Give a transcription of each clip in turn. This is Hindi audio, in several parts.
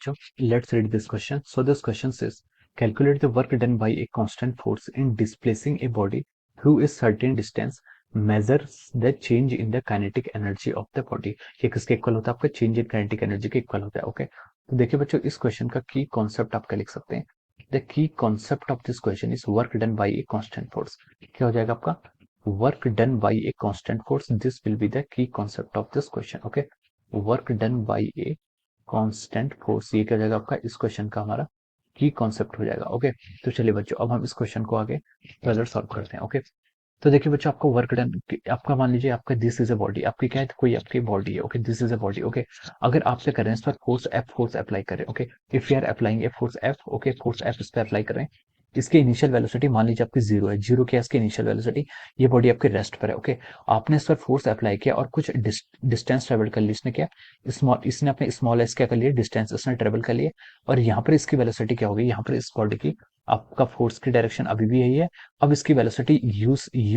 So let's read this question. So this question says, calculate the work done by a constant force in displacing a body through a certain distance. Measures the change in the kinetic energy of the body. ये किसके इक्वल होता है? आपका चेंज इन काइनेटिक एनर्जी के इक्वल होता है. ओके, तो देखिए बच्चों, इस क्वेश्चन का की कॉन्सेप्ट आप क्या लिख सकते हैं? The key concept of this question is work done bye a constant force. क्या हो जाएगा आपका? Work done bye a constant force. This will be the key concept of this question. Okay, work done bye a constant force, ये क्या हो जाएगा आपका? इस क्वेश्चन का हमारा की कॉन्सेप्ट हो जाएगा. ओके, तो चलिए बच्चों, अब हम इस क्वेश्चन को आगे फर्दर सॉल्व करते हैं. ओके, तो देखिए बच्चों, आपको वर्क डन, आपका मान लीजिए आपका दिस इज अ बॉडी, आपकी क्या है? कोई आपकी बॉडी है. Okay, this is a body. Okay, अगर आप क्या कर रहे हैं? इस पर फोर्स अप्लाई कर रहे हैं. Okay, if you are applying a force F, okay, force F इस पर अप्लाई कर रहे हैं. इसकी इनिशियल वेलोसिटी मान लीजिए आपकी जीरो है. जीरो क्या है इसकी इनिशियल वेलोसिटी? ये बॉडी आपकी रेस्ट पर है. ओके, आपने इस पर फोर्स अप्लाई किया और कुछ डिस्टेंस ट्रेवल कर ली. इसने क्या? इसने अपने स्मॉल एस क्या कर लिया? डिस्टेंस इसने ट्रेवल कर लिया. और यहाँ पर इसकी वेलोसिटी क्या होगी? यहाँ पर इस बॉडी की, आपका फोर्स की डायरेक्शन अभी भी यही है. अब इसकी velocity u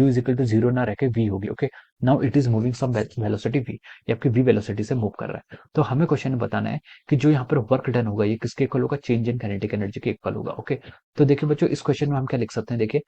is equal to zero ना रह के वी होगी. Okay, now it is moving some velocity v, ये आपकी वी वेलोसिटी से मूव कर रहा है. तो हमें क्वेश्चन में बताना है कि जो यहाँ पर वर्क डन होगा ये किसके इक्वल होगा? चेंज इन काइनेटिक एनर्जी के इक्वल होगा. ओके, तो देखिए बच्चों, इस क्वेश्चन में हम क्या लिख सकते हैं? देखिए,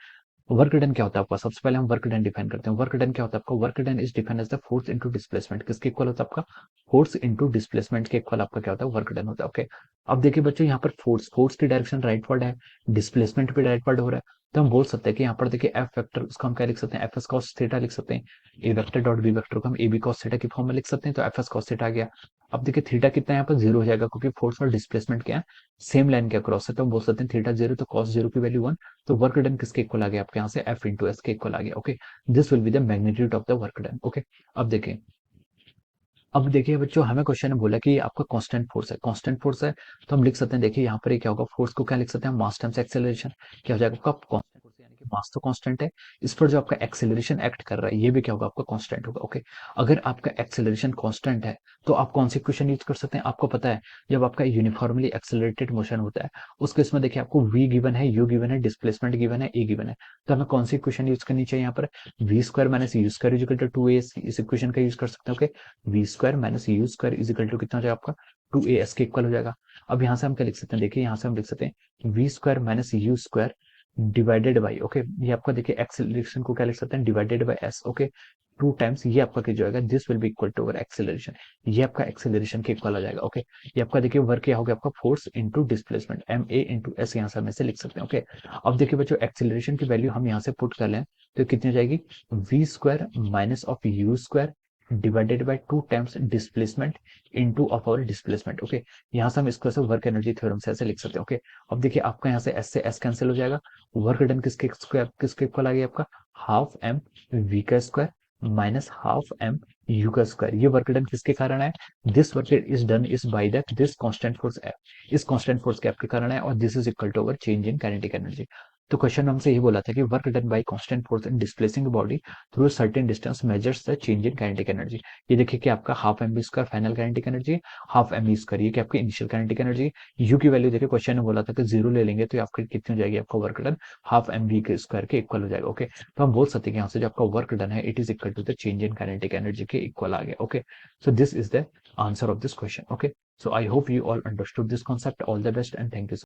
वर्क डन क्या होता है आपका? सबसे पहले हम वर्क डन डिफाइन करते हैं. वर्क डन क्या होता है आपका? Work done is defined as the force into displacement. किसके इक्वल होता है आपका? फोर्स इनटू डिस्प्लेसमेंट के इक्वल आपका क्या होता है? वर्क डन होता है. ओके, अब देखिए बच्चों, यहाँ पर फोर्स की डायरेक्शन राइट वर्ड है, डिस्प्लेसमेंट भी राइट वर्ड हो रहा है. तो हम बोल सकते हैं कि यहाँ पर देखिए एफ वेक्टर, उसको हम क्या लिख सकते हैं? एफ एस कॉस थीटा लिख सकते हैं. ए वेक्टर डॉट बी वेक्टर को हम ए बी कॉस थीटा की फॉर्म में लिख सकते हैं. तो एफ एस कॉस थीटा आ गया. अब देखिए थीटा कितना है यहाँ पर? जीरो हो जाएगा, क्योंकि फोर्स और डिस्प्लेसमेंट क्या है? सेम लाइन के अक्रॉस है. तो हम बोल सकते हैं थीटा जीरो, तो कॉस जीरो की वैल्यू वन. तो वर्क डन किसके इक्वल आ गया आपके यहाँ से? एफ इंटू एस के इक्वल आ गया. Okay, this will be the magnitude of the work done. Okay, अब देखिए, अब देखिए बच्चों, हमें क्वेश्चन ने बोला कि आपका कांस्टेंट फोर्स है. कांस्टेंट फोर्स है तो हम लिख सकते हैं, देखिए यहाँ पर ये क्या होगा? फोर्स को क्या लिख सकते हैं? मास टाइम्स एक्सेलरेशन. क्या हो जाएगा आपका? कांस्टेंट फोर्स, यानी कि मास तो कांस्टेंट है, इस पर जो आपका एक्सेलरेशन एक्ट कर रहा है ये भी क्या होगा? आपका कांस्टेंट होगा. ओके, अगर आपका एक्सेलरेशन कांस्टेंट है तो आप कौन सी इक्वेशन यूज कर सकते हैं? आपको पता है, जब आपका यूनिफॉर्मली एक्सेलरेटेड मोशन होता है उस केस में देखिए आपको v गिवन है, u गिवन है, डिस्प्लेसमेंट गिवन है, a गिवन है. तो हमें कौन सी इक्वेशन यूज करनी चाहिए? यहाँ पर v square minus u square is equal to two a, इस इक्वेशन का यूज कर सकते हैं. Okay, v square minus u square is equal to कितना हो जाएगा आपका? टू ए एस के इक्वल हो जाएगा. अब यहाँ से हम क्या लिख सकते हैं? देखिए यहाँ से हम लिख सकते हैं v square minus u square divided by, okay, ये आपका देखिए एक्सेलरेशन को क्या लिख सकते हैं? Divided by s. Okay, two times ये आपका क्या जाएगा? This will be equal to our acceleration. ये आपका एक्सेलरेशन के इक्वल आ जाएगा. ओके, ये आपका देखिए वर्क क्या हो गया? आपका force into displacement, m a into s, यहाँ से हम ऐसे लिख सकते हैं. ओके, अब देखिए बच्चों, एक्सेलरेशन की वैल्यू हम यहाँ से पुट कर लें तो कितनी हो जाएगी? V square minus of u square divided by two times displacement into of our displacement. Okay, यहाँ से हम इसको ऐसे वर्क एनर्जी थ्योरम से ऐसे लिख सकते हैं. ओके, अब देखिए आपका यहाँ से एस कैंसिल हो जाएगा. वर्क डन किसके इक्वल आ गया आपका? हाफ एम वी का square minus half m u का स्क्वायर. ये वर्क डन किसके कारण है? This work is done is by that this constant force F, इस कांस्टेंट फोर्स के आपके कारण है, और this is equal to our change in kinetic energy. तो क्वेश्चन हमसे ये बोला था कि work done by constant force in displacing body through certain distance measures the change in kinetic energy. ये देखिए कि आपका half m v square final kinetic energy, half m e square ये कि आपकी इनिशियल काइनेटिक एनर्जी. यू की वैल्यू देखिए क्वेश्चन ने बोला था कि जीरो ले लेंगे तो आपकी कितनी हो जाएगी? आपका work done half m v के स्क्वायर के इक्वल हो जाएगा. ओके, तो हम बोल सकते हैं कि यहाँ से जो आपका वर्क डन है it is equal to the change in kinetic energy के इक्वल आ गया. Okay, so this is the answer of this question. Okay, so I hope you all understood this concept. All the best and thank you so